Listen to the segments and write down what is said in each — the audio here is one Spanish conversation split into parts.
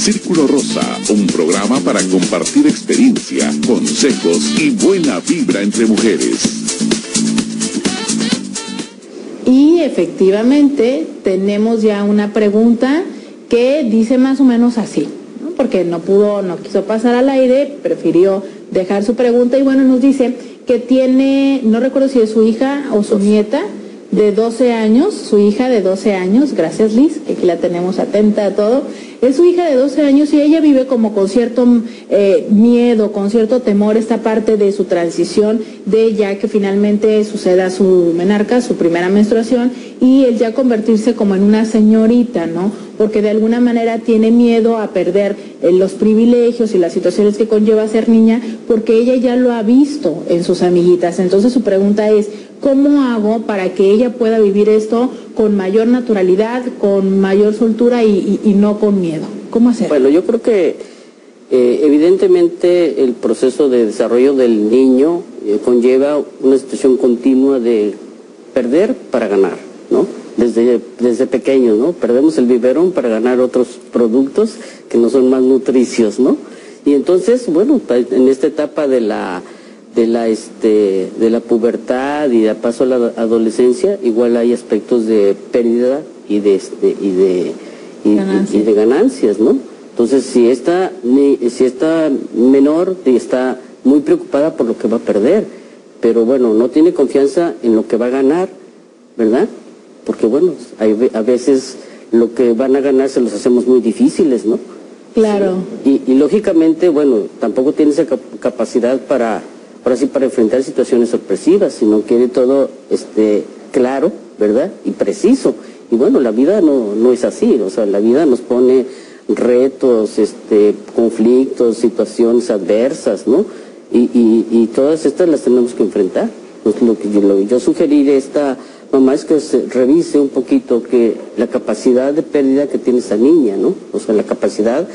Círculo Rosa, un programa para compartir experiencia, consejos y buena vibra entre mujeres. Y efectivamente tenemos ya una pregunta que dice más o menos así, ¿no? Porque no quiso pasar al aire, prefirió dejar su pregunta y bueno, nos dice que tiene, no recuerdo si es su hija o su nieta de 12 años, su hija de 12 años, gracias Liz, que aquí la tenemos atenta a todo, es su hija de 12 años y ella vive como con cierto miedo, con cierto temor esta parte de su transición, de ya que finalmente suceda su menarca, su primera menstruación, y el ya convertirse como en una señorita, ¿no? Porque de alguna manera tiene miedo a perder los privilegios y las situaciones que conlleva ser niña, porque ella ya lo ha visto en sus amiguitas. Entonces su pregunta es, ¿cómo hago para que ella pueda vivir esto con mayor naturalidad, con mayor soltura y no con miedo? ¿Cómo hacer? Bueno, yo creo que evidentemente el proceso de desarrollo del niño conlleva una situación continua de perder para ganar, ¿no? Desde pequeños, ¿no? Perdemos el biberón para ganar otros productos que no son más nutricios, ¿no? Y entonces, bueno, en esta etapa de la pubertad y de paso a la adolescencia, igual hay aspectos de pérdida y de ganancias, ¿no? Entonces, si esta menor está muy preocupada por lo que va a perder, pero bueno, no tiene confianza en lo que va a ganar, ¿verdad? Porque bueno, a veces lo que van a ganar se los hacemos muy difíciles, ¿no? Claro. Sí. Y lógicamente, bueno, tampoco tiene esa capacidad para enfrentar situaciones sorpresivas, sino quiere todo claro, ¿verdad? Y preciso. Y bueno, la vida no es así, o sea, la vida nos pone retos, conflictos, situaciones adversas, ¿no? Y todas estas las tenemos que enfrentar. Pues lo que yo sugeriré a esta mamá es que se revise un poquito que la capacidad de pérdida que tiene esa niña, ¿no? O sea, la capacidad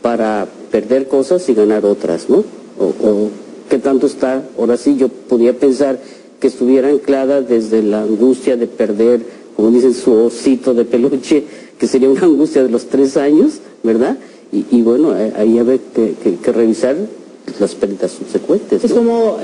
para perder cosas y ganar otras, ¿no? O qué tanto está, ahora sí yo podría pensar que estuviera anclada desde la angustia de perder, como dicen, su osito de peluche, que sería una angustia de los 3 años, ¿verdad? Y bueno, ahí habría que revisar las pérdidas subsecuentes, ¿no? Es como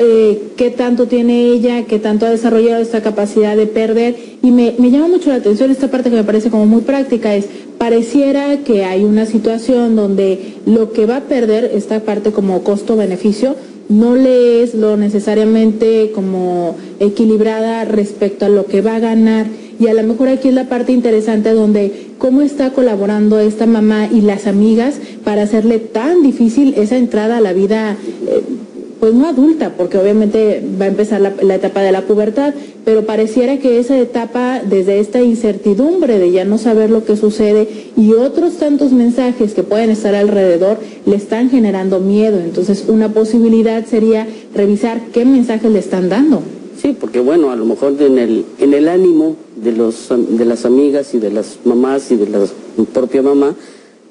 qué tanto tiene ella, qué tanto ha desarrollado esta capacidad de perder, y me llama mucho la atención esta parte que me parece como muy práctica, es pareciera que hay una situación donde lo que va a perder, esta parte como costo-beneficio, no le es lo necesariamente como equilibrada respecto a lo que va a ganar, y a lo mejor aquí es la parte interesante donde cómo está colaborando esta mamá y las amigas para hacerle tan difícil esa entrada a la vida, pues no adulta, porque obviamente va a empezar la etapa de la pubertad, pero pareciera que esa etapa, desde esta incertidumbre de ya no saber lo que sucede y otros tantos mensajes que pueden estar alrededor, le están generando miedo. Entonces una posibilidad sería revisar qué mensajes le están dando. Sí, porque bueno, a lo mejor en el ánimo de las amigas y de las mamás y de la propia mamá,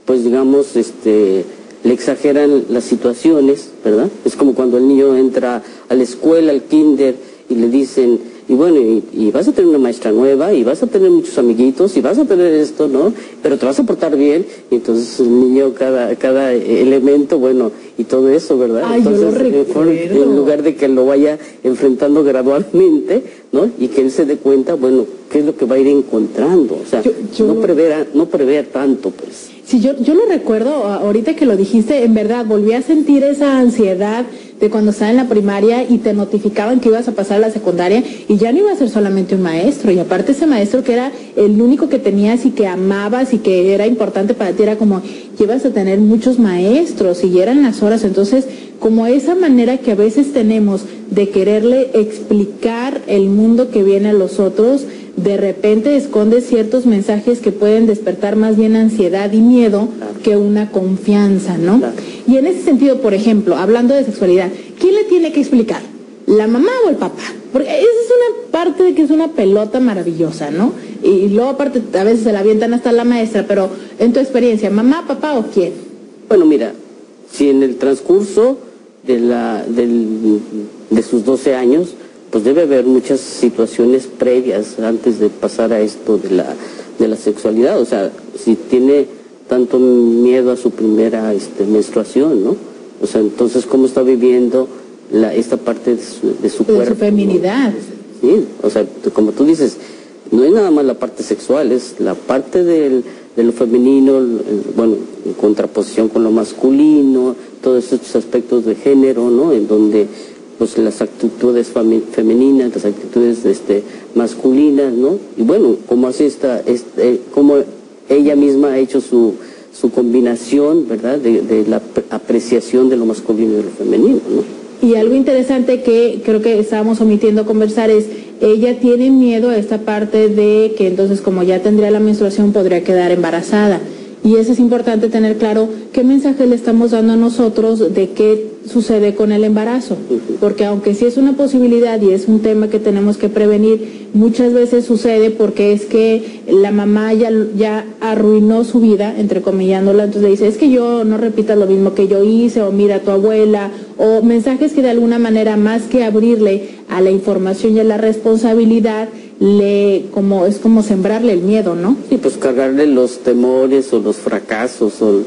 pues digamos, le exageran las situaciones, ¿verdad? Es como cuando el niño entra a la escuela, al kinder, y le dicen, y bueno, y vas a tener una maestra nueva, y vas a tener muchos amiguitos, y vas a tener esto, ¿no? Pero te vas a portar bien, y entonces el niño, cada elemento, bueno, y todo eso, ¿verdad? Ay, entonces, yo lo recuerdo. en lugar de que lo vaya enfrentando gradualmente, ¿no? Y que él se dé cuenta, bueno, qué es lo que va a ir encontrando, o sea, no prevea tanto, pues. Sí, yo lo recuerdo, ahorita que lo dijiste, en verdad, volví a sentir esa ansiedad de cuando estaba en la primaria y te notificaban que ibas a pasar a la secundaria y ya no iba a ser solamente un maestro, y aparte ese maestro que era el único que tenías y que amabas y que era importante para ti, era como, ibas a tener muchos maestros y eran las horas. Entonces, como esa manera que a veces tenemos de quererle explicar el mundo que viene a los otros, de repente esconde ciertos mensajes que pueden despertar más bien ansiedad y miedo que una confianza, ¿no? Claro. Y en ese sentido, por ejemplo, hablando de sexualidad, ¿quién le tiene que explicar? ¿La mamá o el papá? Porque esa es una parte de que es una pelota maravillosa, ¿no? Y luego aparte a veces se la avientan hasta la maestra, pero en tu experiencia, ¿mamá, papá o quién? Bueno, mira, si en el transcurso de sus 12 años, pues debe haber muchas situaciones previas antes de pasar a esto de la sexualidad. O sea, si tiene tanto miedo a su primera menstruación, ¿no? O sea, entonces, ¿cómo está viviendo esta parte de su cuerpo? De su feminidad. ¿No? Sí, o sea, como tú dices, no es nada más la parte sexual, es la parte de lo femenino, bueno, en contraposición con lo masculino, todos estos aspectos de género, ¿no? En donde pues las actitudes femeninas, las actitudes masculinas, ¿no? Y bueno, como hace como ella misma ha hecho su combinación, ¿verdad? De la apreciación de lo masculino y de lo femenino, ¿no? Y algo interesante que creo que estábamos omitiendo conversar es, ella tiene miedo a esta parte de que entonces como ya tendría la menstruación podría quedar embarazada. Y eso es importante tener claro qué mensaje le estamos dando a nosotros de qué sucede con el embarazo. Porque aunque sí es una posibilidad y es un tema que tenemos que prevenir, muchas veces sucede porque es que la mamá ya arruinó su vida, entrecomillándola, entonces le dice, es que yo no repitas lo mismo que yo hice, o mira a tu abuela, o mensajes que de alguna manera, más que abrirle a la información y a la responsabilidad, es como sembrarle el miedo, ¿no? Sí, pues cargarle los temores o los fracasos o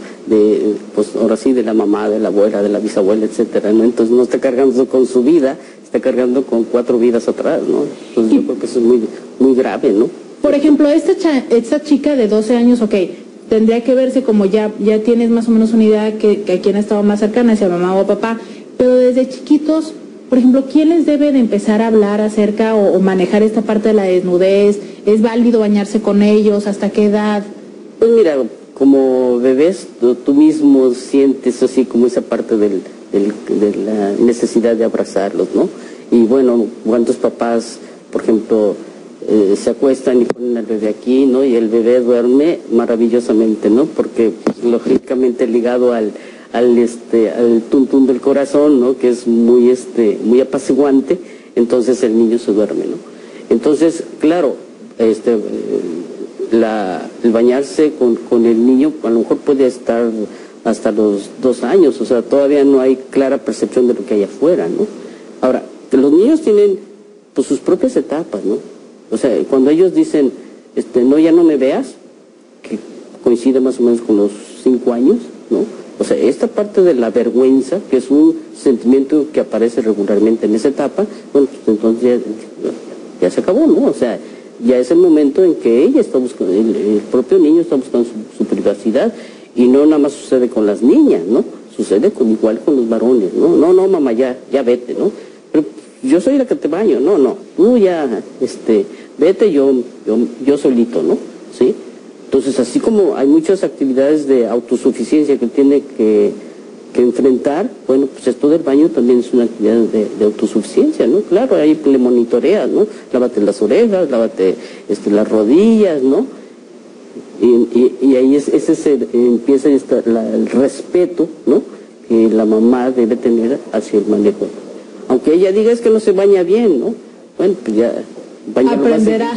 pues ahora sí, de la mamá, de la abuela, de la bisabuela, etcétera, ¿no? Entonces no está cargando con su vida, está cargando con 4 vidas atrás, ¿no? Entonces yo creo que eso es muy, muy grave, ¿no? Por ejemplo, esta chica de 12 años, ok, tendría que verse como ya tienes más o menos una idea que a quién ha estado más cercana, si a mamá o a papá, pero desde chiquitos, por ejemplo, ¿quién les debe de empezar a hablar acerca o manejar esta parte de la desnudez? ¿Es válido bañarse con ellos? ¿Hasta qué edad? Pues mira, como bebés, tú mismo sientes así como esa parte de la necesidad de abrazarlos, ¿no? Y bueno, cuántos papás, por ejemplo, se acuestan y ponen al bebé aquí, ¿no? Y el bebé duerme maravillosamente, ¿no? Porque pues, lógicamente ligado al tuntún del corazón, ¿no? Que es muy apaciguante, entonces el niño se duerme, ¿no? Entonces, claro, el bañarse con el niño a lo mejor puede estar hasta los 2 años, o sea, todavía no hay clara percepción de lo que hay afuera, ¿no? Ahora, los niños tienen pues sus propias etapas, ¿no? O sea, cuando ellos dicen, no, ya no me veas, que coincide más o menos con los 5 años, ¿no? O sea, esta parte de la vergüenza, que es un sentimiento que aparece regularmente en esa etapa, bueno, pues entonces ya se acabó, ¿no? O sea, ya es el momento en que ella está buscando, el propio niño está buscando su privacidad, y no nada más sucede con las niñas, ¿no? Sucede igual con los varones, ¿no? No, mamá, ya vete, ¿no? Pero yo soy la que te baño, no, tú ya, vete yo solito, ¿no? ¿Sí? Entonces, así como hay muchas actividades de autosuficiencia que tiene que enfrentar, bueno, pues esto del baño también es una actividad de autosuficiencia, ¿no? Claro, ahí le monitoreas, ¿no? Lávate las orejas, lávate las rodillas, ¿no? Y ahí empieza el respeto, ¿no? Que la mamá debe tener hacia el manejo. Aunque ella diga es que no se baña bien, ¿no? Bueno, pues ya aprenderá,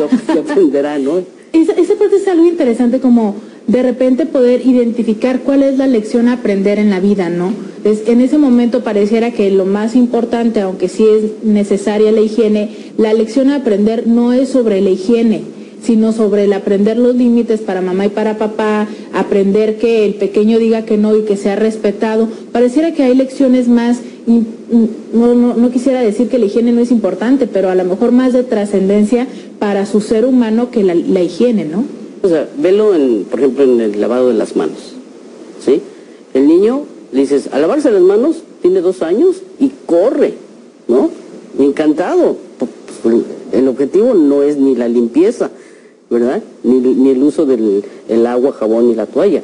¿no? Esa parte es algo interesante, como de repente poder identificar cuál es la lección a aprender en la vida, ¿no? En ese momento pareciera que lo más importante, aunque sí es necesaria la higiene, la lección a aprender no es sobre la higiene, sino sobre el aprender los límites para mamá y para papá, aprender que el pequeño diga que no y que sea respetado. Pareciera que hay lecciones más, no quisiera decir que la higiene no es importante, pero a lo mejor más de trascendencia para su ser humano que la higiene, ¿no? O sea, velo, por ejemplo, en el lavado de las manos, ¿sí? El niño, le dices, a lavarse las manos, tiene 2 años y corre, ¿no? Encantado. El objetivo no es ni la limpieza, ¿verdad? Ni el uso del agua, jabón y la toalla.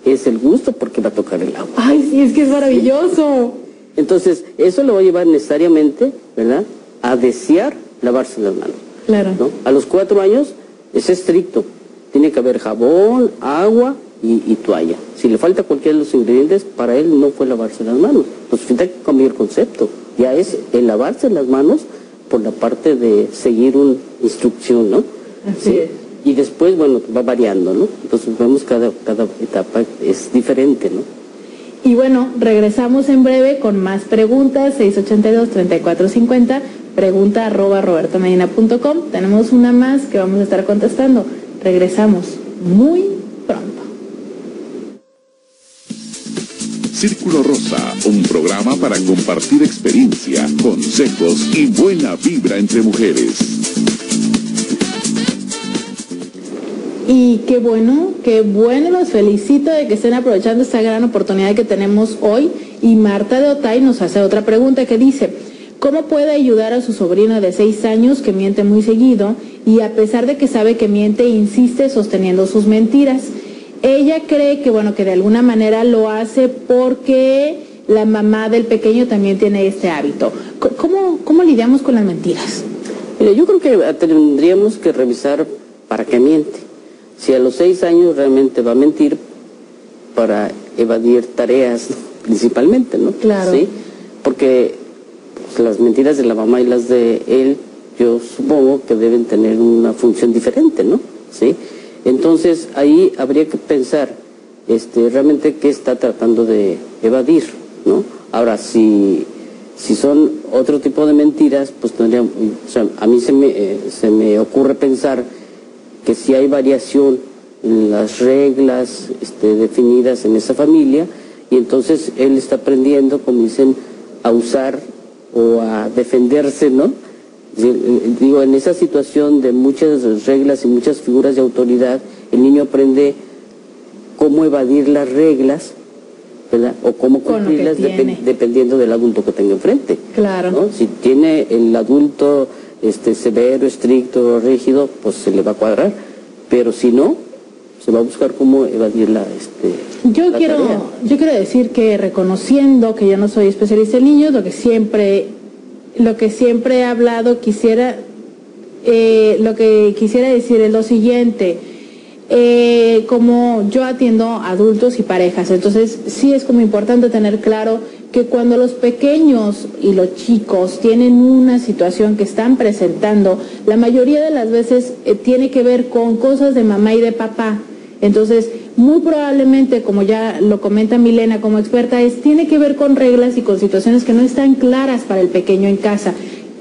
Es el gusto porque va a tocar el agua. ¡Ay, sí, es que es maravilloso! Entonces, eso lo va a llevar necesariamente, ¿verdad?, a desear lavarse las manos. Claro. ¿No? A los 4 años es estricto. Tiene que haber jabón, agua y toalla. Si le falta cualquiera de los ingredientes, para él no fue lavarse las manos. Entonces, tiene que cambiar el concepto. Ya es el lavarse las manos por la parte de seguir una instrucción, ¿no? Así ¿sí? es. Y después, bueno, va variando, ¿no? Entonces vemos cada etapa es diferente, ¿no? Y bueno, regresamos en breve con más preguntas, 682-3450, pregunta @robertomedina.com. Tenemos una más que vamos a estar contestando. Regresamos muy pronto. Círculo Rosa, un programa para compartir experiencia, consejos y buena vibra entre mujeres. Y qué bueno, los felicito de que estén aprovechando esta gran oportunidad que tenemos hoy. Y Marta de Otay nos hace otra pregunta que dice: ¿cómo puede ayudar a su sobrino de 6 años que miente muy seguido y a pesar de que sabe que miente, insiste sosteniendo sus mentiras? Ella cree que, bueno, que de alguna manera lo hace porque la mamá del pequeño también tiene este hábito. ¿Cómo lidiamos con las mentiras? Mira, yo creo que tendríamos que revisar para qué miente. Si a los 6 años realmente va a mentir para evadir tareas, principalmente, ¿no? Claro. ¿Sí? Porque pues, las mentiras de la mamá y las de él, yo supongo que deben tener una función diferente, ¿no? ¿Sí? Entonces, ahí habría que pensar realmente qué está tratando de evadir, ¿no? Ahora, si son otro tipo de mentiras, pues tendría, o sea, a mí se me ocurre pensar que si hay variación en las reglas definidas en esa familia, y entonces él está aprendiendo, como dicen, a usar o a defenderse, ¿no? Digo, en esa situación de muchas reglas y muchas figuras de autoridad, el niño aprende cómo evadir las reglas, ¿verdad? O cómo cumplirlas dependiendo del adulto que tenga enfrente. Claro. ¿No? Si tiene el adulto severo, estricto, rígido, pues se le va a cuadrar, pero si no, se va a buscar cómo evadir la tarea. Yo quiero decir que, reconociendo que yo no soy especialista en niños, lo que siempre he hablado, lo que quisiera decir es lo siguiente: como yo atiendo adultos y parejas, entonces sí es como importante tener claro que cuando los pequeños y los chicos tienen una situación que están presentando, la mayoría de las veces tiene que ver con cosas de mamá y de papá. Entonces, muy probablemente, como ya lo comenta Milena como experta, tiene que ver con reglas y con situaciones que no están claras para el pequeño en casa,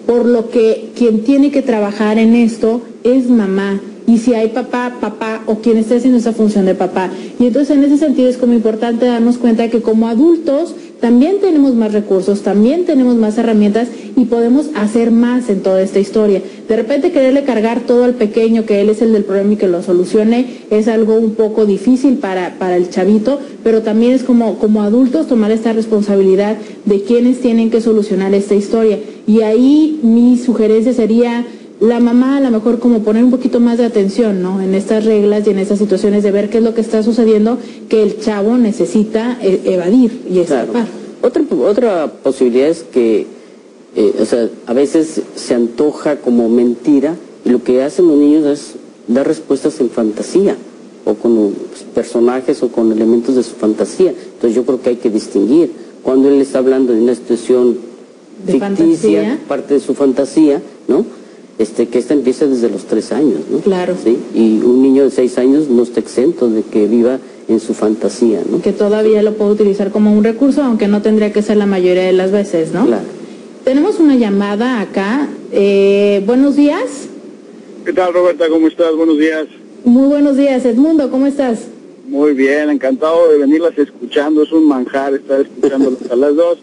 por lo que quien tiene que trabajar en esto es mamá. Y si hay papá o quien esté haciendo esa función de papá. Y entonces en ese sentido es como importante darnos cuenta que como adultos también tenemos más recursos, también tenemos más herramientas y podemos hacer más en toda esta historia. De repente quererle cargar todo al pequeño, que él es el del problema y que lo solucione, es algo un poco difícil para el chavito, pero también es como adultos tomar esta responsabilidad de quienes tienen que solucionar esta historia. Y ahí mi sugerencia sería: la mamá a lo mejor como poner un poquito más de atención, ¿no? En estas reglas y en estas situaciones, de ver qué es lo que está sucediendo, que el chavo necesita evadir y escapar. Claro. Otra posibilidad es que, o sea, a veces se antoja como mentira, y lo que hacen los niños es dar respuestas en fantasía, o con personajes o con elementos de su fantasía. Entonces yo creo que hay que distinguir cuando él está hablando de una situación ficticia, parte de su fantasía, ¿no? Que esta empieza desde los 3 años, ¿no? Claro. ¿Sí? Y un niño de 6 años no está exento de que viva en su fantasía, ¿no? Que todavía lo puede utilizar como un recurso, aunque no tendría que ser la mayoría de las veces, ¿no? Claro. Tenemos una llamada acá. Buenos días. ¿Qué tal, Roberta? ¿Cómo estás? Buenos días. Muy buenos días. Edmundo, ¿cómo estás? Muy bien, encantado de venirlas escuchando. Es un manjar estar escuchándolas a las dos.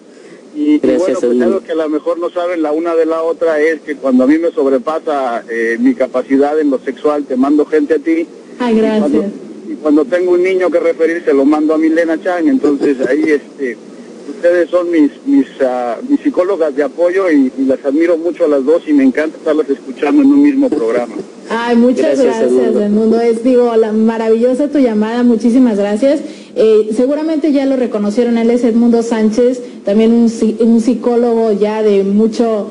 Y bueno, pues algo que a lo mejor no saben la una de la otra es que cuando a mí me sobrepasa mi capacidad en lo sexual, te mando gente a ti. Ay, gracias. Y cuando tengo un niño que referir, se lo mando a Milena Chang. Entonces ahí ustedes son mis psicólogas de apoyo y las admiro mucho a las dos y me encanta estarlas escuchando en un mismo programa. Ay, muchas gracias, Edmundo. Maravillosa tu llamada, muchísimas gracias. Seguramente ya lo reconocieron, él es Edmundo Sánchez, también un psicólogo ya de mucho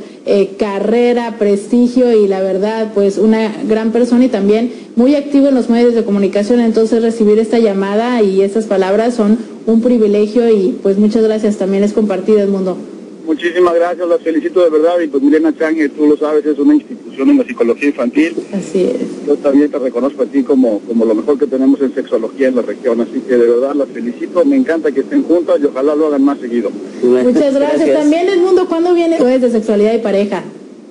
carrera, prestigio y la verdad, pues una gran persona y también muy activo en los medios de comunicación. Entonces recibir esta llamada y estas palabras son un privilegio y pues muchas gracias, también es compartido, Edmundo. Muchísimas gracias, las felicito de verdad. Y pues Milena Chang, tú lo sabes, es una institución en la psicología infantil. Así es. Yo también te reconozco a ti como lo mejor que tenemos en sexología en la región. Así que de verdad las felicito, me encanta que estén juntas y ojalá lo hagan más seguido. Muchas gracias. También, Edmundo, ¿cuándo viene de sexualidad y pareja?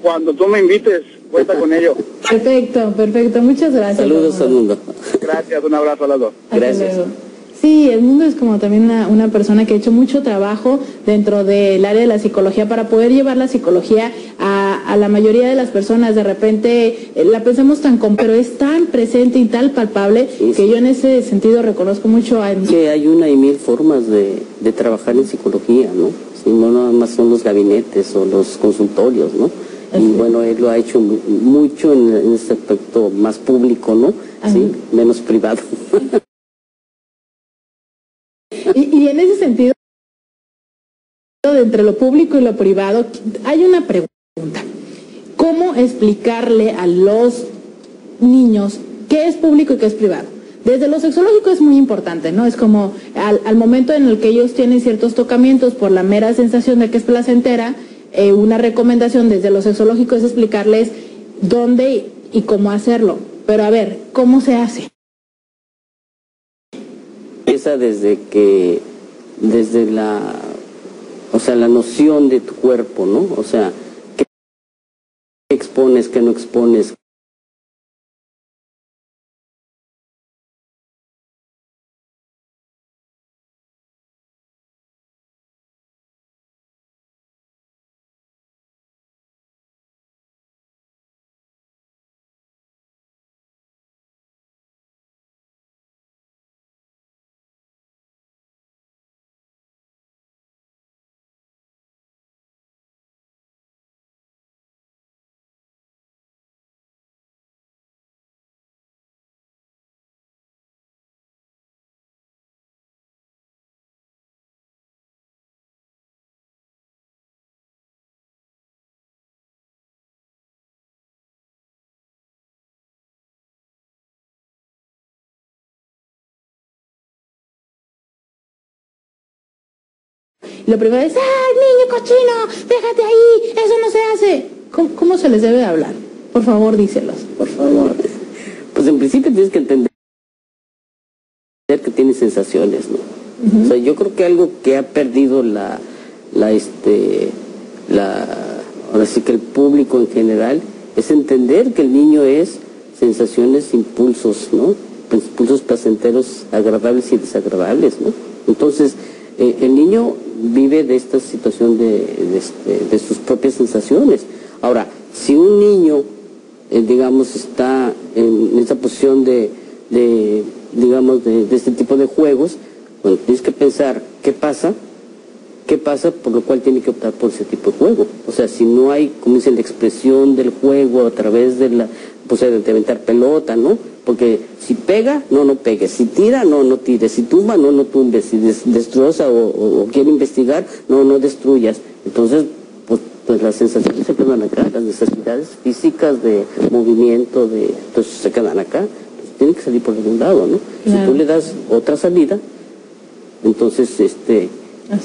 Cuando tú me invites, cuenta con ello. Perfecto, muchas gracias. Saludos al mundo. Gracias, un abrazo a las dos. Hasta Gracias. luego. Sí. Sí, Edmundo es como también una persona que ha hecho mucho trabajo dentro del área de la psicología para poder llevar la psicología a la mayoría de las personas. De repente la pensamos pero es tan presente y tan palpable, sí, que yo en ese sentido reconozco mucho a Edmundo. Que hay una y mil formas de trabajar en psicología, ¿no? Sí, no nada más son los gabinetes o los consultorios, ¿no? Así. Y bueno, él lo ha hecho mucho en ese aspecto más público, ¿no? Sí, menos privado. Y en ese sentido, entre lo público y lo privado, hay una pregunta. ¿Cómo explicarle a los niños qué es público y qué es privado? Desde lo sexológico es muy importante, ¿no? Es como al momento en el que ellos tienen ciertos tocamientos por la mera sensación de que es placentera, una recomendación desde lo sexológico es explicarles dónde y cómo hacerlo. Pero a ver, ¿cómo se hace? Empieza desde la noción de tu cuerpo, ¿no? O sea, ¿qué expones, qué no expones? Lo primero es, ¡ay, niño cochino! ¡Déjate ahí! ¡Eso no se hace! ¿Cómo se les debe hablar? Por favor, díselos, por favor. Pues en principio tienes que entender que tienes sensaciones, ¿no? O sea, yo creo que algo que ha perdido ahora sí que el público en general, es entender que el niño es sensaciones, impulsos, ¿no? Impulsos placenteros, agradables y desagradables, ¿no? Entonces, el niño vive de esta situación de sus propias sensaciones. Ahora, si un niño, digamos, está en esa posición de este tipo de juegos, bueno, tienes que pensar qué pasa, por lo cual tiene que optar por ese tipo de juego. O sea, si no hay, como dicen, la expresión del juego a través de de aventar pelota, ¿no? Porque si pega, no pegues. Si tira, no tires. Si tumba, no tumbes. Si destroza o quiere investigar, no destruyas. Entonces, pues las sensaciones se quedan acá, las necesidades físicas de movimiento, entonces se quedan acá. Entonces tiene que salir por algún lado, ¿no? Claro. Si tú le das otra salida, entonces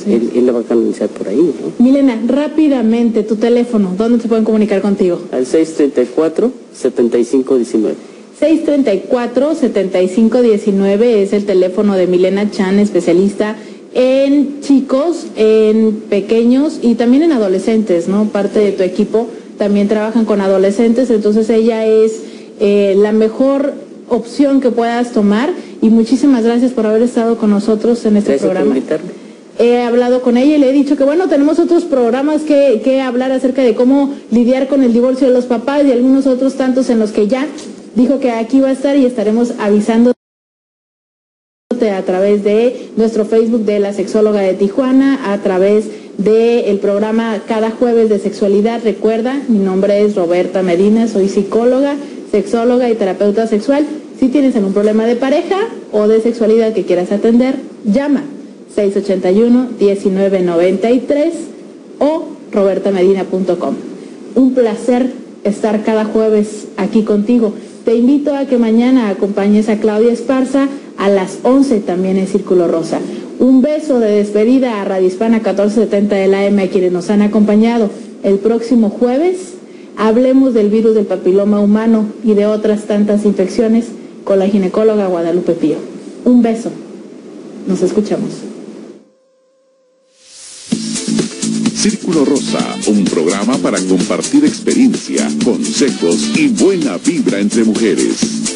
él la va a canalizar por ahí, ¿no? Milena, rápidamente, tu teléfono, ¿dónde se pueden comunicar contigo? Al 634-7519. 634-7519 es el teléfono de Milena Chan, especialista en chicos, en pequeños y también en adolescentes, ¿no? Parte de tu equipo también trabajan con adolescentes, entonces ella es la mejor opción que puedas tomar, y muchísimas gracias por haber estado con nosotros en este programa. Por invitarme. He hablado con ella y le he dicho que bueno, tenemos otros programas que hablar acerca de cómo lidiar con el divorcio de los papás y algunos otros tantos en los que ya dijo que aquí va a estar, y estaremos avisándote a través de nuestro Facebook de la Sexóloga de Tijuana, a través del programa cada jueves de sexualidad. Recuerda, mi nombre es Roberta Medina, soy psicóloga, sexóloga y terapeuta sexual. Si tienes algún problema de pareja o de sexualidad que quieras atender, llama 681-1993 o robertamedina.com. Un placer estar cada jueves aquí contigo. Te invito a que mañana acompañes a Claudia Esparza a las 11 también en Círculo Rosa. Un beso de despedida a Radio Hispana 1470 del AM, a quienes nos han acompañado. El próximo jueves hablemos del virus del papiloma humano y de otras tantas infecciones con la ginecóloga Guadalupe Pío. Un beso. Nos escuchamos. Círculo Rosa, un programa para compartir experiencia, consejos y buena vibra entre mujeres.